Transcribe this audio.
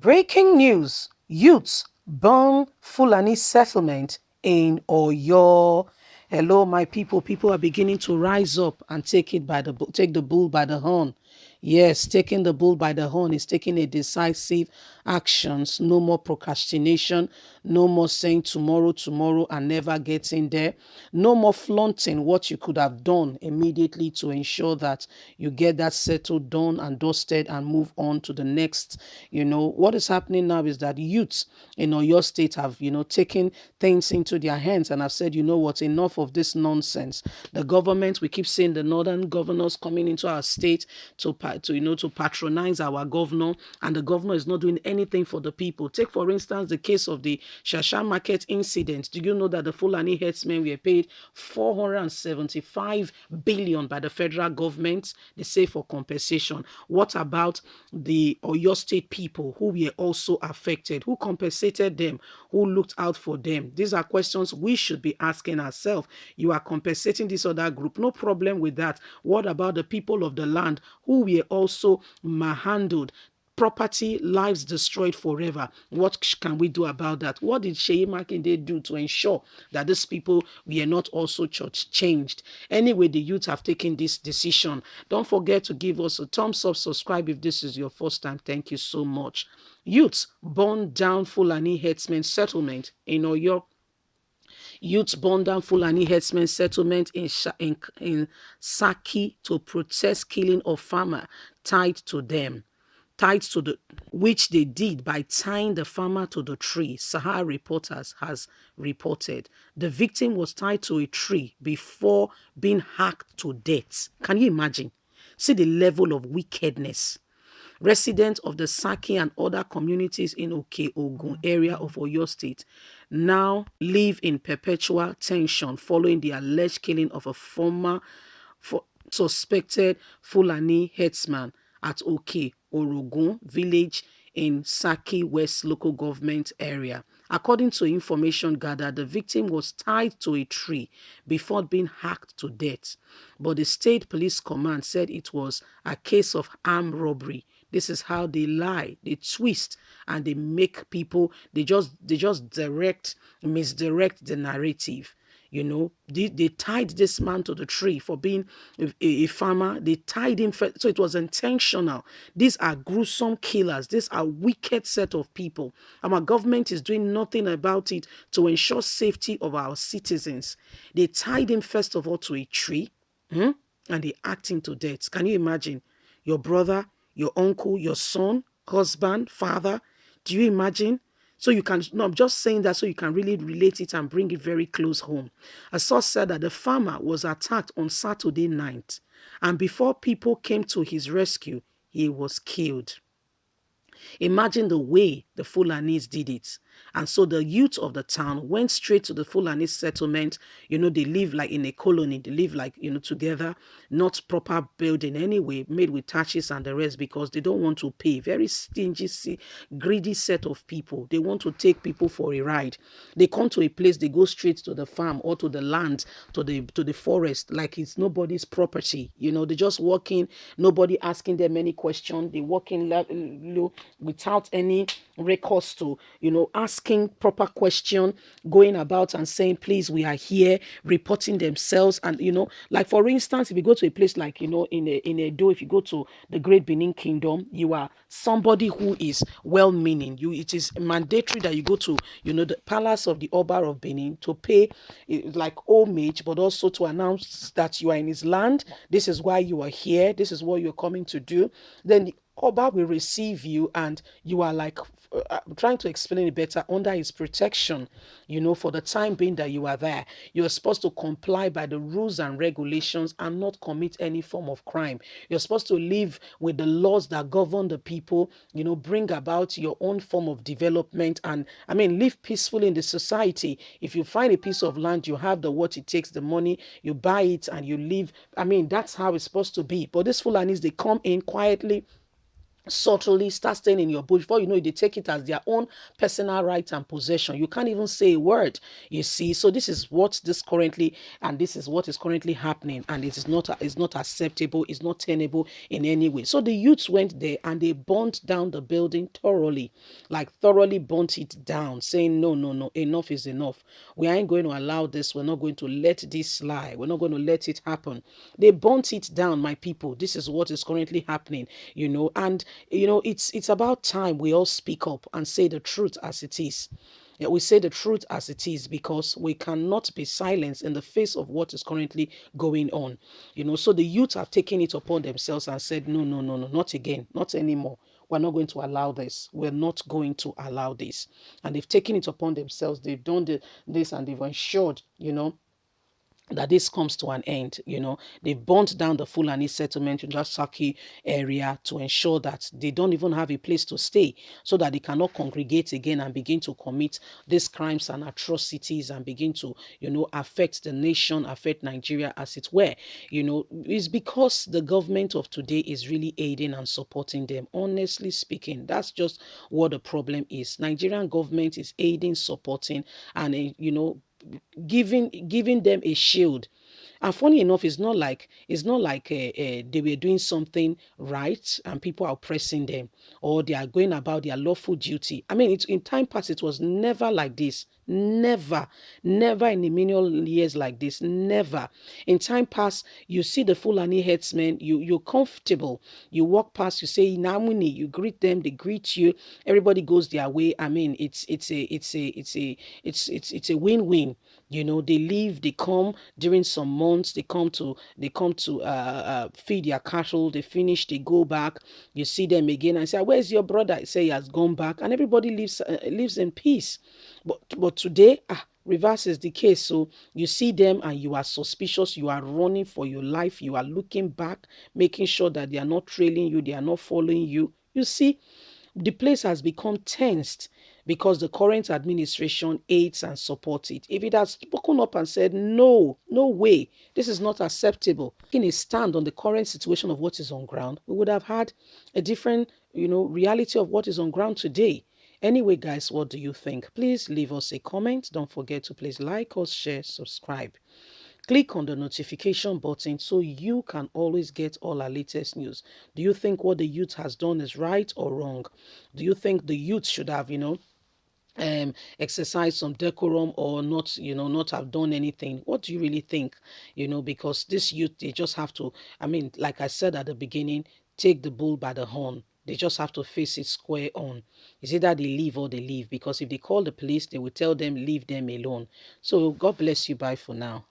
Breaking news. Youths burn Fulani settlement in Oyo. Hello, my people. People are beginning to rise up and take the bull by the horn. Yes, taking the bull by the horn is taking a decisive actions. No more procrastination. No more saying tomorrow, tomorrow, and never getting there. No more flaunting what you could have done immediately to ensure that you get that settled, done, and dusted, and move on to the next. What is happening now is that youths in Oyo State have, taken things into their hands and have said, you know what, enough of this nonsense. The government, we keep seeing the northern governors coming into our state to patronize our governor, and the governor is not doing anything for the people. Take, for instance, the case of the Shasha Market incident. Do you know that the Fulani herdsmen were paid 475 billion by the federal government? They say for compensation. What about the Oyo State people who were also affected? Who compensated them? Who looked out for them? These are questions we should be asking ourselves. You are compensating this other group, no problem with that. What about the people of the land who were also manhandled? Property, lives destroyed forever. What can we do about that? What did Sheyi Makinde do to ensure that these people were not also church changed? Anyway, the youth have taken this decision. Don't forget to give us a thumbs up, subscribe if this is your first time. Thank you so much. Youths burn down Fulani herdsmen settlement in Oyo. Youths burned down Fulani herdsmen settlement in Saki to protest killing of farmer tied to them. Tied to the which they did by tying the farmer to the tree. Sahara Reporters has reported the victim was tied to a tree before being hacked to death. Can you imagine? See the level of wickedness. Residents of the Saki and other communities in Oke-Ogun area of Oyo State now live in perpetual tension following the alleged killing of a former suspected Fulani herdsman at Oke-Orogun village in Saki West local government area. According to information gathered, the victim was tied to a tree before being hacked to death. But the state police command said it was a case of armed robbery. This is how they lie, they twist, and they make people, they just misdirect the narrative. They tied this man to the tree for being a farmer. They tied him, so it was intentional. These are gruesome killers. These are wicked set of people. Our government is doing nothing about it to ensure safety of our citizens. They tied him first of all to a tree, and they hacked him to death. Can you imagine? Your brother, your uncle, your son, husband, father. Do you imagine? So you can, no, I'm just saying that so you can really relate it and bring it very close home. A source said that the farmer was attacked on Saturday night, and before people came to his rescue, he was killed. Imagine the way the Fulanis did it. And so the youth of the town went straight to the Fulani settlement. They live like in a colony. They live like, together, not proper building anyway, made with thatches and the rest because they don't want to pay. Very stingy, greedy set of people. They want to take people for a ride. They come to a place, they go straight to the farm or to the land, to the forest, like it's nobody's property. They just walk in, nobody asking them any question. They walk in without any recourse to, asking proper question, going about and saying, please, we are here, reporting themselves. And, like for instance, if you go to a place like, in Edo, if you go to the Great Benin Kingdom, you are somebody who is well-meaning. It is mandatory that you go to, the palace of the Oba of Benin to pay like homage, but also to announce that you are in his land. This is why you are here. This is what you're coming to do. Then the Oba will receive you and you are like, I'm trying to explain it better, under his protection, for the time being that you are there. You're supposed to comply by the rules and regulations and not commit any form of crime. You're supposed to live with the laws that govern the people, bring about your own form of development and, live peacefully in the society. If you find a piece of land, you have what it takes, the money, you buy it and you live. That's how it's supposed to be. But these Fulanis, they come in quietly, subtly start staying in your bush. Before you know it, they take it as their own personal right and possession. You can't even say a word, you see. So this is what this currently, and this is what is currently happening, and it's not acceptable, it's not tenable in any way. So the youths went there and they burnt down the building thoroughly, like thoroughly burnt it down, saying no, no, no, enough is enough. We ain't going to allow this. We're not going to let this slide. We're not going to let it happen. They burnt it down, my people. This is what is currently happening, and it's about time we all speak up and say the truth as it is. Yeah, we say the truth as it is, because we cannot be silenced in the face of what is currently going on. So the youth have taken it upon themselves and said, no, no, no, no, not again, not anymore. We're not going to allow this. We're not going to allow this. And they've taken it upon themselves. They've done this, and they've ensured, that this comes to an end. They burnt down the Fulani settlement in that Saki area to ensure that they don't even have a place to stay, so that they cannot congregate again and begin to commit these crimes and atrocities and begin to, affect the nation, affect Nigeria as it were. It's because the government of today is really aiding and supporting them. Honestly speaking, that's just what the problem is. Nigerian government is aiding, supporting, and giving them a shield. And funny enough, it's not like they were doing something right and people are oppressing them, or they are going about their lawful duty. I mean, in time past, it was never like this. Never, never in a million years like this. Never. In time past, you see the Fulani herdsmen, you're comfortable. You walk past, you say Namuni, you greet them, they greet you. Everybody goes their way. I mean, it's a win-win. They leave, they come during some months, they come to feed their cattle, they finish, they go back. You see them again and say, where's your brother? I say he has gone back, and everybody lives in peace. But today, reverse is the case. So you see them and you are suspicious, you are running for your life, you are looking back, making sure that they are not trailing you, they are not following you. You see, the place has become tensed because the current administration aids and supports it. If it had spoken up and said, no, no way, this is not acceptable, in a stand on the current situation of what is on ground, we would have had a different, reality of what is on ground today. Anyway, guys, what do you think? Please leave us a comment. Don't forget to please like us, share, subscribe. Click on the notification button so you can always get all our latest news. Do you think what the youth has done is right or wrong? Do you think the youth should have, exercise some decorum, or not, not have done anything? What do you really think? Because this youth, they just have to, I mean, like I said at the beginning, take the bull by the horn. They just have to face it square on. It's either they leave or they leave, because if they call the police, they will tell them leave them alone. So God bless you. Bye for now.